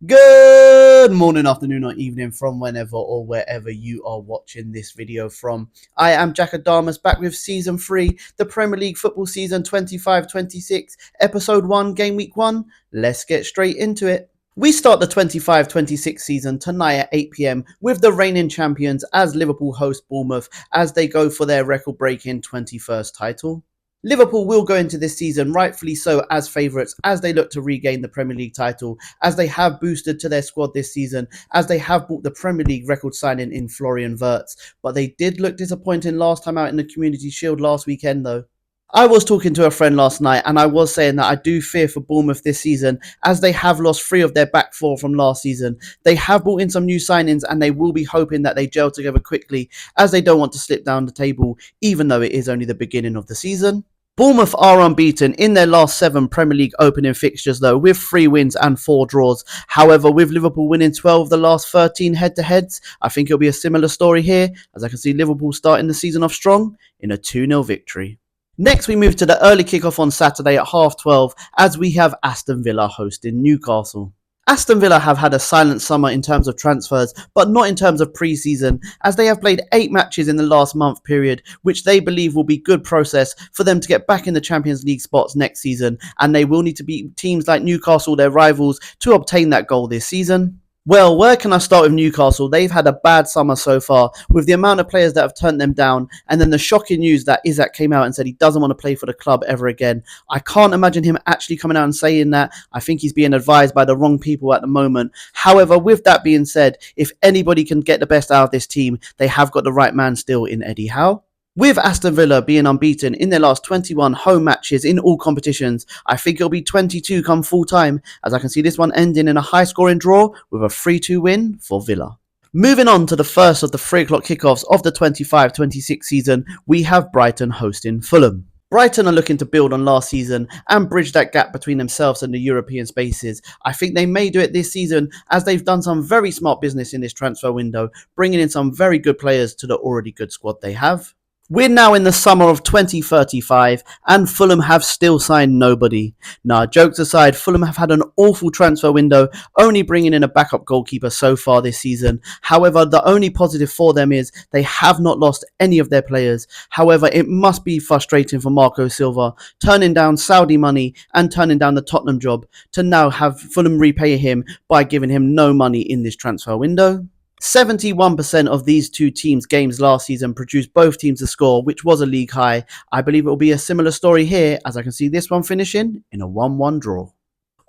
Good morning, afternoon, or evening from whenever or wherever you are watching this video from. I am Jack Adamas back with Season 3, the Premier League Football Season 25-26, Episode 1, Game Week 1. Let's get straight into it. We start the 25-26 season tonight at 8 p.m. with the reigning champions as Liverpool host Bournemouth as they go for their record-breaking 21st title. Liverpool will go into this season rightfully so as favourites as they look to regain the Premier League title, as they have boosted to their squad this season, as they have bought the Premier League record signing in Florian Wirtz. But they did look disappointing last time out in the Community Shield last weekend though. I was talking to a friend last night and I was saying that I do fear for Bournemouth this season as they have lost 3 of their back 4 from last season. They have brought in some new signings and they will be hoping that they gel together quickly as they don't want to slip down the table even though it is only the beginning of the season. Bournemouth are unbeaten in their last 7 Premier League opening fixtures though, with 3 wins and 4 draws. However, with Liverpool winning 12 of the last 13 head-to-heads, I think it'll be a similar story here, as I can see Liverpool starting the season off strong in a 2-0 victory. Next, we move to the early kickoff on Saturday at 12:30 as we have Aston Villa hosting Newcastle. Aston Villa have had a silent summer in terms of transfers, but not in terms of pre-season, as they have played 8 matches in the last month period, which they believe will be good process for them to get back in the Champions League spots next season, and they will need to beat teams like Newcastle, their rivals, to obtain that goal this season. Well, where can I start with Newcastle? They've had a bad summer so far, with the amount of players that have turned them down, and then the shocking news that Isak came out and said he doesn't want to play for the club ever again. I can't imagine him actually coming out and saying that. I think he's being advised by the wrong people at the moment. However, with that being said, if anybody can get the best out of this team, they have got the right man still in Eddie Howe. With Aston Villa being unbeaten in their last 21 home matches in all competitions, I think it'll be 22 come full time, as I can see this one ending in a high scoring draw with a 3-2 win for Villa. Moving on to the first of the 3 o'clock kickoffs of the 25-26 season, we have Brighton hosting Fulham. Brighton are looking to build on last season and bridge that gap between themselves and the European spaces. I think they may do it this season as they've done some very smart business in this transfer window, bringing in some very good players to the already good squad they have. We're now in the summer of 2035 and Fulham have still signed nobody. Nah, jokes aside, Fulham have had an awful transfer window, only bringing in a backup goalkeeper so far this season. However, the only positive for them is they have not lost any of their players. However, it must be frustrating for Marco Silva, turning down Saudi money and turning down the Tottenham job, to now have Fulham repay him by giving him no money in this transfer window. 71% of these 2 teams' games last season produced both teams to score, which was a league high. I believe it will be a similar story here, as I can see this one finishing in a 1-1 draw.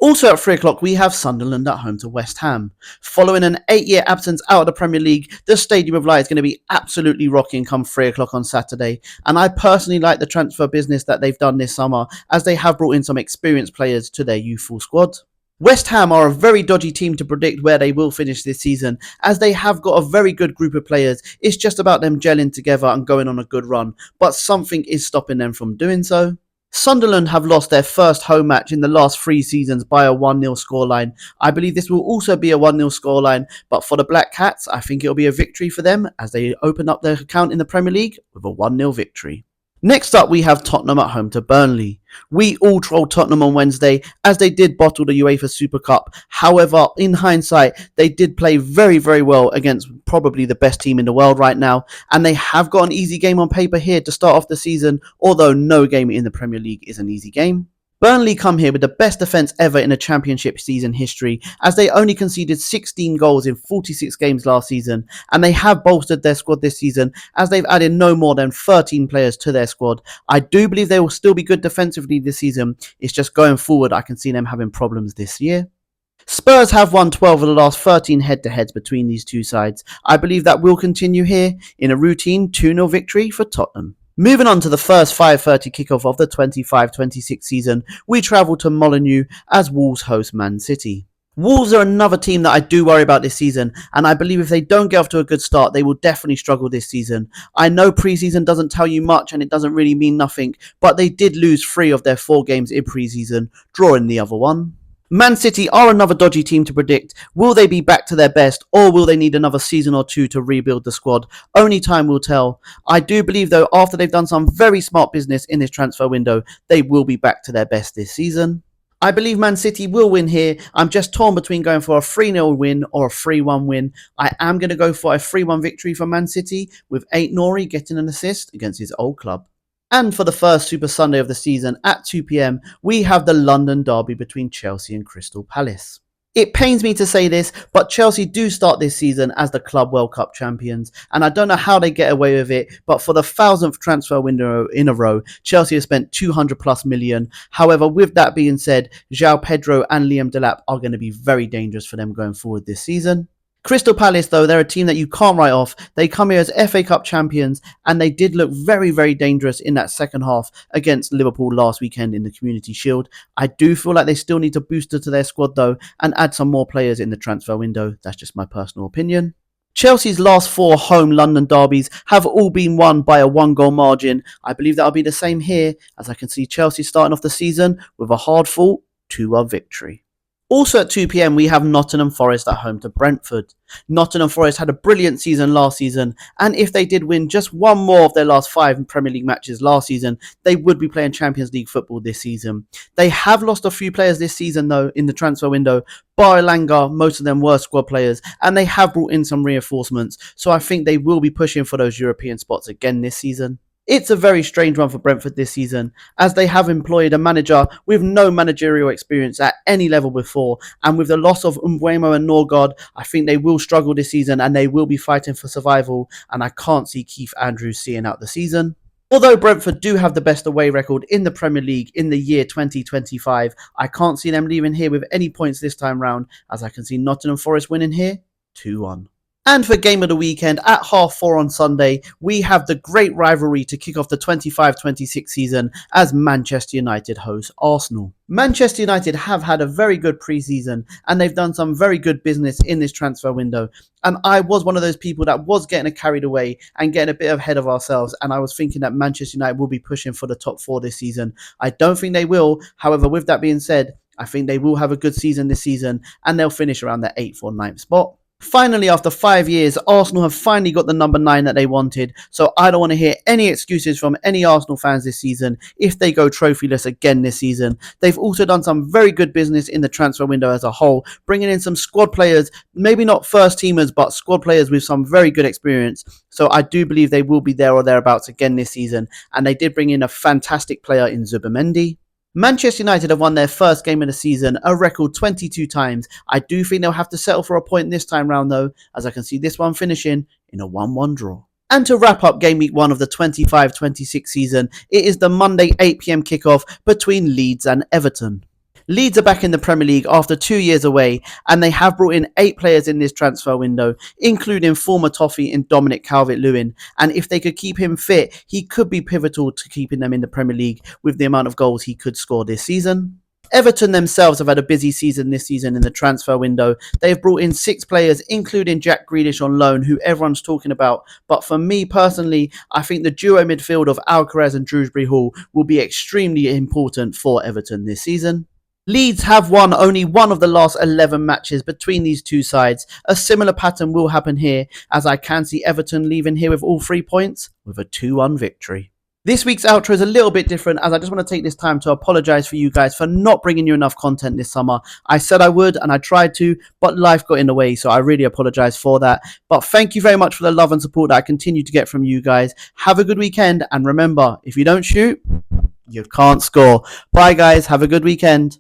Also at 3 o'clock, we have Sunderland at home to West Ham. Following an 8-year absence out of the Premier League, the Stadium of Light is going to be absolutely rocking come 3 o'clock on Saturday. And I personally like the transfer business that they've done this summer, as they have brought in some experienced players to their youthful squad. West Ham are a very dodgy team to predict where they will finish this season, as they have got a very good group of players. It's just about them gelling together and going on a good run, but something is stopping them from doing so. Sunderland have lost their first home match in the last 3 seasons by a 1-0 scoreline. I believe this will also be a 1-0 scoreline, but for the Black Cats, I think it'll be a victory for them as they open up their account in the Premier League with a 1-0 victory. Next up, we have Tottenham at home to Burnley. We all trolled Tottenham on Wednesday as they did bottle the UEFA Super Cup. However, in hindsight, they did play very, very well against probably the best team in the world right now. And they have got an easy game on paper here to start off the season, although no game in the Premier League is an easy game. Burnley come here with the best defence ever in a championship season history, as they only conceded 16 goals in 46 games last season, and they have bolstered their squad this season as they've added no more than 13 players to their squad. I do believe they will still be good defensively this season. It's just going forward I can see them having problems this year. Spurs have won 12 of the last 13 head-to-heads between these 2 sides. I believe that will continue here in a routine 2-0 victory for Tottenham. Moving on to the first 5:30 kickoff of the 25-26 season, we travel to Molineux as Wolves host Man City. Wolves are another team that I do worry about this season, and I believe if they don't get off to a good start, they will definitely struggle this season. I know pre-season doesn't tell you much and it doesn't really mean nothing, but they did lose 3 of their 4 games in pre-season, drawing the other one. Man City are another dodgy team to predict. Will they be back to their best, or will they need another season or 2 to rebuild the squad? Only time will tell. I do believe, though, after they've done some very smart business in this transfer window, they will be back to their best this season. I believe Man City will win here. I'm just torn between going for a 3-0 win or a 3-1 win. I am going to go for a 3-1 victory for Man City, with Nori getting an assist against his old club. And for the first Super Sunday of the season at 2 p.m, we have the London derby between Chelsea and Crystal Palace. It pains me to say this, but Chelsea do start this season as the Club World Cup champions, and I don't know how they get away with it, but for the 1,000th transfer window in a row, Chelsea has spent 200 plus million. However, with that being said, João Pedro and Liam Delap are going to be very dangerous for them going forward this season. Crystal Palace, though, they're a team that you can't write off. They come here as FA Cup champions, and they did look very, very dangerous in that second half against Liverpool last weekend in the Community Shield. I do feel like they still need to boost to their squad, though, and add some more players in the transfer window. That's just my personal opinion. Chelsea's last 4 home London derbies have all been won by a 1-goal margin. I believe that'll be the same here, as I can see Chelsea starting off the season with a hard-fought 2-1 victory. Also at 2 p.m, we have Nottingham Forest at home to Brentford. Nottingham Forest had a brilliant season last season, and if they did win just one more of their last 5 Premier League matches last season, they would be playing Champions League football this season. They have lost a few players this season, though, in the transfer window. Bar Elanga, most of them were squad players, and they have brought in some reinforcements, so I think they will be pushing for those European spots again this season. It's a very strange one for Brentford this season, as they have employed a manager with no managerial experience at any level before, and with the loss of Mbeumo and Norgard, I think they will struggle this season and they will be fighting for survival, and I can't see Keith Andrews seeing out the season. Although Brentford do have the best away record in the Premier League in the year 2025, I can't see them leaving here with any points this time round, as I can see Nottingham Forest winning here 2-1. And for game of the weekend at 4:30 on Sunday, we have the great rivalry to kick off the 25-26 season as Manchester United host Arsenal. Manchester United have had a very good pre-season, and they've done some very good business in this transfer window. And I was one of those people that was getting carried away and getting a bit ahead of ourselves, and I was thinking that Manchester United will be pushing for the top 4 this season. I don't think they will. However, with that being said, I think they will have a good season this season, and they'll finish around the 8th or 9th spot. Finally, after 5 years, Arsenal have finally got the number 9 that they wanted, so I don't want to hear any excuses from any Arsenal fans this season if they go trophyless again this season. They've also done some very good business in the transfer window as a whole, bringing in some squad players, maybe not first teamers, but squad players with some very good experience. So I do believe they will be there or thereabouts again this season, and they did bring in a fantastic player in Zubimendi. Manchester United have won their first game of the season a record 22 times. I do think they'll have to settle for a point this time round, though, as I can see this one finishing in a 1-1 draw. And to wrap up game week 1 of the 25-26 season, it is the Monday 8 p.m. kickoff between Leeds and Everton. Leeds are back in the Premier League after 2 years away, and they have brought in 8 players in this transfer window, including former Toffee in Dominic Calvert-Lewin, and if they could keep him fit, he could be pivotal to keeping them in the Premier League with the amount of goals he could score this season. Everton themselves have had a busy season this season in the transfer window. They've brought in 6 players, including Jack Grealish on loan, who everyone's talking about. But for me personally, I think the duo midfield of Alcaraz and Dewsbury Hall will be extremely important for Everton this season. Leeds have won only one of the last 11 matches between these two sides. A similar pattern will happen here, as I can see Everton leaving here with all 3 points with a 2-1 victory. This week's outro is a little bit different, as I just want to take this time to apologise for you guys for not bringing you enough content this summer. I said I would and I tried to, but life got in the way, so I really apologise for that. But thank you very much for the love and support that I continue to get from you guys. Have a good weekend, and remember, if you don't shoot, you can't score. Bye guys, have a good weekend.